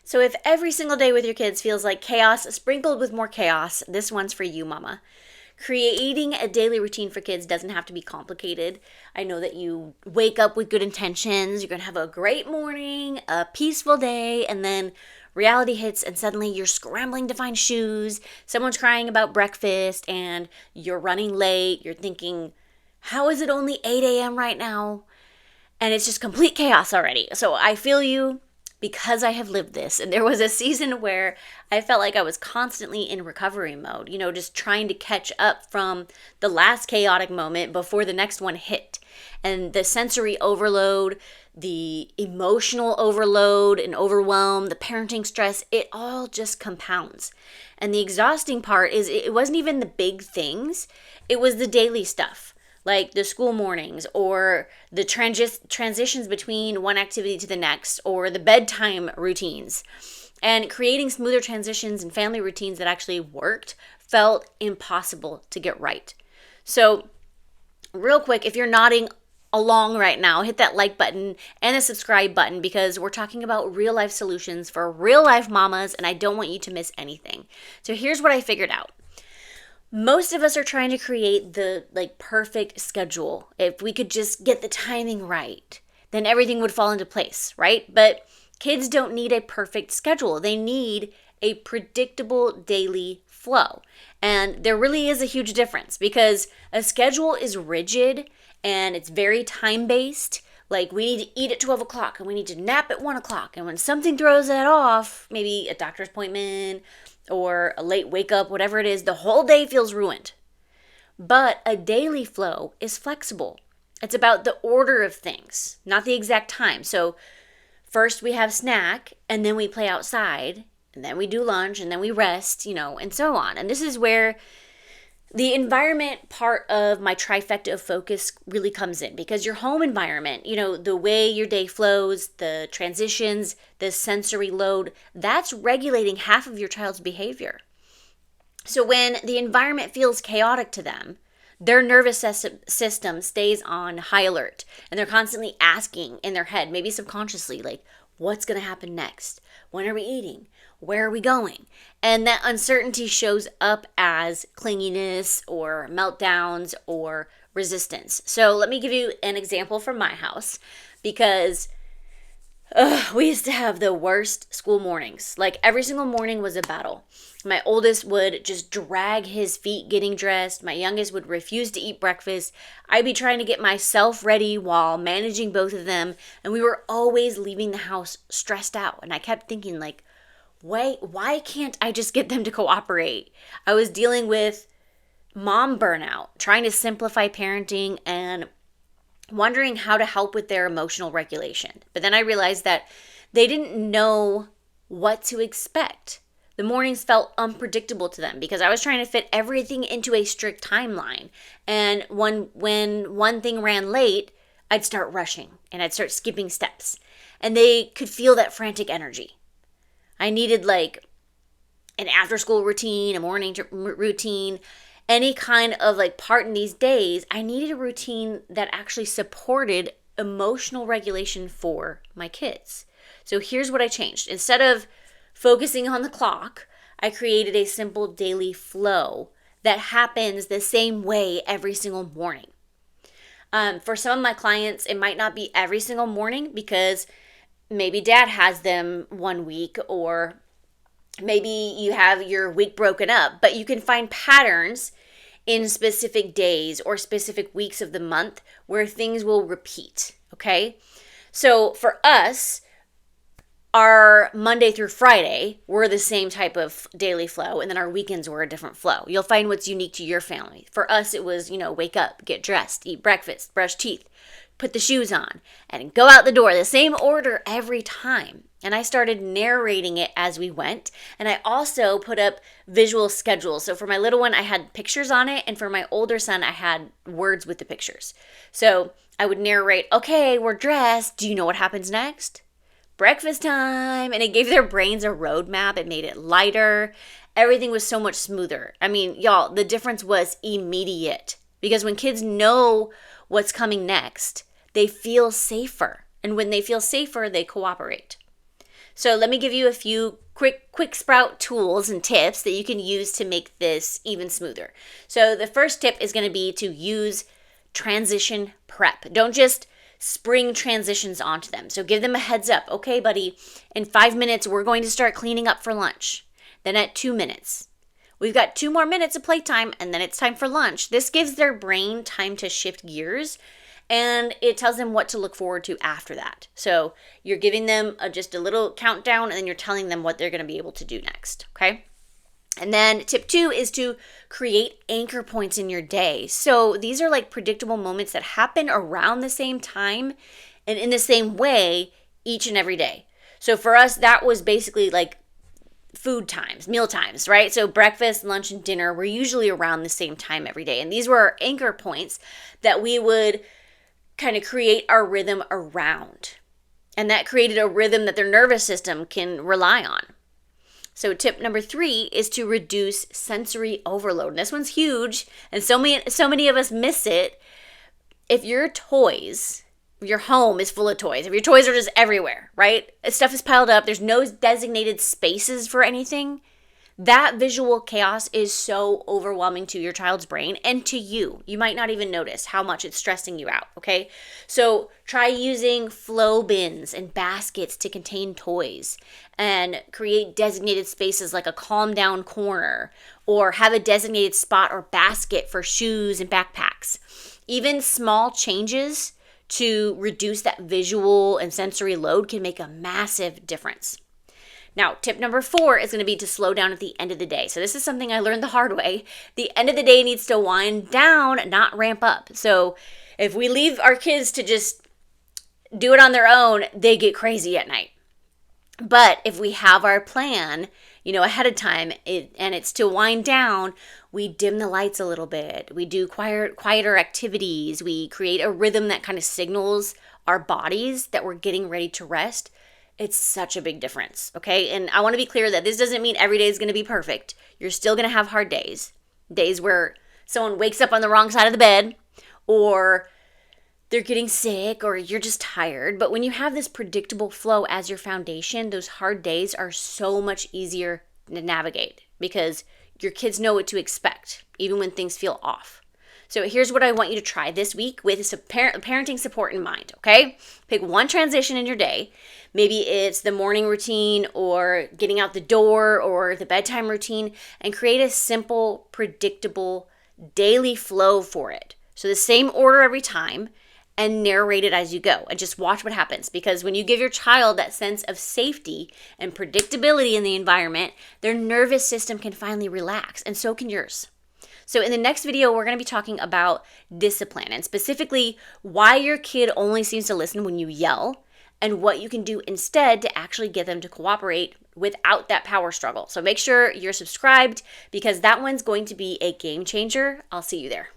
So if every single day with your kids feels like chaos sprinkled with more chaos, this one's for you, mama. Creating a daily routine for kids doesn't have to be complicated. I know that you wake up with good intentions, you're going to have a great morning, a peaceful day, and then reality hits and suddenly you're scrambling to find shoes, someone's crying about breakfast, and you're running late. You're thinking, how is it only 8 a.m. right now? And it's just complete chaos already. So I feel you because I have lived this. And there was a season where I felt like I was constantly in recovery mode, just trying to catch up from the last chaotic moment before the next one hit. And the sensory overload, the emotional overload and overwhelm, the parenting stress, it all just compounds. And the exhausting part is it wasn't even the big things, it was the daily stuff, like the school mornings or the transitions between one activity to the next or the bedtime routines. And creating smoother transitions and family routines that actually worked felt impossible to get right. So real quick, if you're nodding along right now, hit that like button and the subscribe button because we're talking about real life solutions for real life mamas and I don't want you to miss anything. So here's what I figured out. Most of us are trying to create the perfect schedule. If we could just get the timing right, then everything would fall into place, right? But kids don't need a perfect schedule. They need a predictable daily flow. And there really is a huge difference because a schedule is rigid and it's very time-based. Like we need to eat at 12 o'clock and we need to nap at 1 o'clock. And when something throws that off, maybe a doctor's appointment or a late wake up, whatever it is, the whole day feels ruined. But a daily flow is flexible. It's about the order of things, not the exact time. So first we have snack and then we play outside and then we do lunch and then we rest, and so on. And this is where the environment part of my trifecta of focus really comes in because your home environment, the way your day flows, the transitions, the sensory load, that's regulating half of your child's behavior. So when the environment feels chaotic to them, their nervous system stays on high alert and they're constantly asking in their head, maybe subconsciously, like, what's going to happen next? When are we eating? Where are we going? And that uncertainty shows up as clinginess or meltdowns or resistance. So let me give you an example from my house because we used to have the worst school mornings. Like every single morning was a battle. My oldest would just drag his feet getting dressed. My youngest would refuse to eat breakfast. I'd be trying to get myself ready while managing both of them. And we were always leaving the house stressed out. And I kept thinking why can't I just get them to cooperate? I was dealing with mom burnout, trying to simplify parenting and wondering how to help with their emotional regulation. But then I realized that they didn't know what to expect. The mornings felt unpredictable to them because I was trying to fit everything into a strict timeline. And when one thing ran late, I'd start rushing and I'd start skipping steps. And they could feel that frantic energy. I needed an after school routine, a morning routine, any kind of part in these days. I needed a routine that actually supported emotional regulation for my kids. So here's what I changed. Instead of focusing on the clock, I created a simple daily flow that happens the same way every single morning. For some of my clients, it might not be every single morning because maybe dad has them 1 week or maybe you have your week broken up, but you can find patterns in specific days or specific weeks of the month where things will repeat, okay? So for us, our Monday through Friday were the same type of daily flow, and then our weekends were a different flow. You'll find what's unique to your family. For us, it was, wake up, get dressed, eat breakfast, brush teeth, put the shoes on, and go out the door. The same order every time. And I started narrating it as we went. And I also put up visual schedules. So for my little one, I had pictures on it. And for my older son, I had words with the pictures. So I would narrate, okay, we're dressed. Do you know what happens next? Breakfast time. And it gave their brains a roadmap. It made it lighter. Everything was so much smoother. I mean, y'all, the difference was immediate. Because when kids know what's coming next, they feel safer. And when they feel safer, they cooperate. So let me give you a few quick sprout tools and tips that you can use to make this even smoother. So the first tip is going to be to use transition prep. Don't just spring transitions onto them. So give them a heads up. Okay, buddy, in 5 minutes, we're going to start cleaning up for lunch. Then at 2 minutes, we've got 2 more minutes of playtime, and then it's time for lunch. This gives their brain time to shift gears, and it tells them what to look forward to after that. So you're giving them just a little countdown, and then you're telling them what they're going to be able to do next, okay? And then tip 2 is to create anchor points in your day. So these are like predictable moments that happen around the same time and in the same way each and every day. So for us, that was basically like food times, meal times, right? So breakfast, lunch, and dinner were usually around the same time every day. And these were our anchor points that we would kind of create our rhythm around. And that created a rhythm that their nervous system can rely on. So tip number 3 is to reduce sensory overload. And this one's huge, and so many of us miss it. If your home is full of toys, if your toys are just everywhere, right? Stuff is piled up, there's no designated spaces for anything, that visual chaos is so overwhelming to your child's brain and to you. You might not even notice how much it's stressing you out, okay? So try using flow bins and baskets to contain toys and create designated spaces like a calm down corner, or have a designated spot or basket for shoes and backpacks. Even small changes to reduce that visual and sensory load can make a massive difference. Now, tip number 4 is going to be to slow down at the end of the day. So this is something I learned the hard way. The end of the day needs to wind down, not ramp up. So if we leave our kids to just do it on their own, they get crazy at night. But if we have our plan, ahead of time, and it's to wind down, we dim the lights a little bit. We do quieter activities. We create a rhythm that kind of signals our bodies that we're getting ready to rest. It's such a big difference, okay? And I want to be clear that this doesn't mean every day is going to be perfect. You're still going to have hard days where someone wakes up on the wrong side of the bed, or they're getting sick, or you're just tired. But when you have this predictable flow as your foundation, those hard days are so much easier to navigate because your kids know what to expect, even when things feel off. So here's what I want you to try this week with some parenting support in mind, okay? Pick one transition in your day. Maybe it's the morning routine or getting out the door or the bedtime routine, and create a simple, predictable daily flow for it. So the same order every time, and narrate it as you go and just watch what happens. Because when you give your child that sense of safety and predictability in the environment, their nervous system can finally relax, and so can yours. So in the next video, we're going to be talking about discipline, and specifically why your kid only seems to listen when you yell, and what you can do instead to actually get them to cooperate without that power struggle. So make sure you're subscribed, because that one's going to be a game changer. I'll see you there.